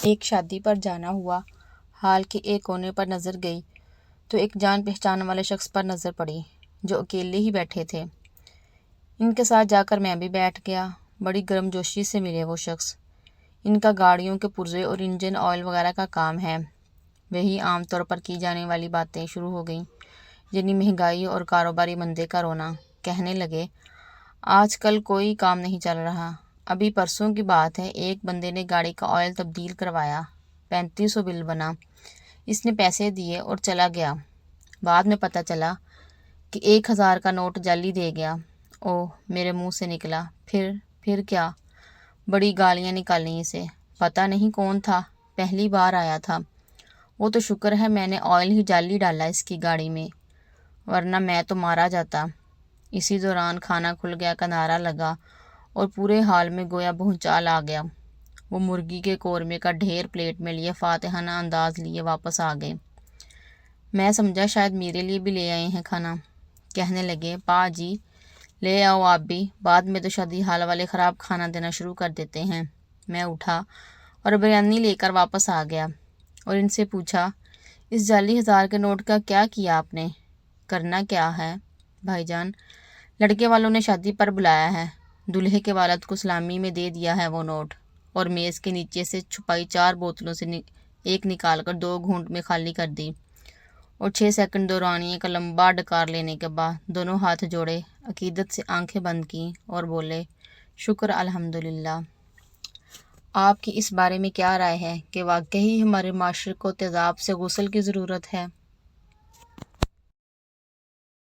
ایک شادی پر جانا ہوا، ہال کے ایک کونے پر نظر گئی تو ایک جان پہچان والے شخص پر نظر پڑی جو اکیلے ہی بیٹھے تھے۔ ان کے ساتھ جا کر میں بھی بیٹھ گیا۔ بڑی گرم جوشی سے ملے وہ شخص۔ ان کا گاڑیوں کے پرزے اور انجن آئل وغیرہ کا کام ہے۔ وہی عام طور پر کی جانے والی باتیں شروع ہو گئیں، یعنی مہنگائی اور کاروباری مندے کا رونا۔ کہنے لگے، آج کل کوئی کام نہیں چل رہا۔ ابھی پرسوں کی بات ہے، ایک بندے نے گاڑی کا آئل تبدیل کروایا، 3500 بل بنا۔ اس نے پیسے دیے اور چلا گیا۔ بعد میں پتہ چلا کہ 1000 کا نوٹ جعلی دے گیا۔ اوہ، میرے منہ سے نکلا، پھر کیا؟ بڑی گالیاں نکالیں اسے۔ پتہ نہیں کون تھا، پہلی بار آیا تھا۔ وہ تو شکر ہے میں نے آئل ہی جعلی ڈالا اس کی گاڑی میں، ورنہ میں تو مارا جاتا۔ اسی دوران کھانا کھل گیا کا نعرہ لگا اور پورے حال میں گویا بھونچال آ گیا۔ وہ مرغی کے قورمے کا ڈھیر پلیٹ میں لیے فاتحانہ انداز لیے واپس آ گئے۔ میں سمجھا شاید میرے لیے بھی لے آئے ہیں کھانا۔ کہنے لگے، پا جی لے آؤ آپ بھی، بعد میں تو شادی حال والے خراب کھانا دینا شروع کر دیتے ہیں۔ میں اٹھا اور بریانی لے کر واپس آ گیا اور ان سے پوچھا، اس جعلی 1000 کے نوٹ کا کیا کیا آپ نے؟ کرنا کیا ہے بھائی جان، لڑکے والوں نے شادی پر بلایا ہے، دولہے کے والد کو سلامی میں دے دیا ہے وہ نوٹ، اور میز کے نیچے سے چھپائی 4 بوتلوں سے ایک نکال کر 2 گھونٹ میں خالی کر دی، اور 6 سیکنڈ دورانیے کا لمبا ڈکار لینے کے بعد دونوں ہاتھ جوڑے، عقیدت سے آنکھیں بند کیں اور بولے، شکر الحمدللہ۔ آپ کی اس بارے میں کیا رائے ہے کہ واقعی ہمارے معاشرے کو تیزاب سے غسل کی ضرورت ہے؟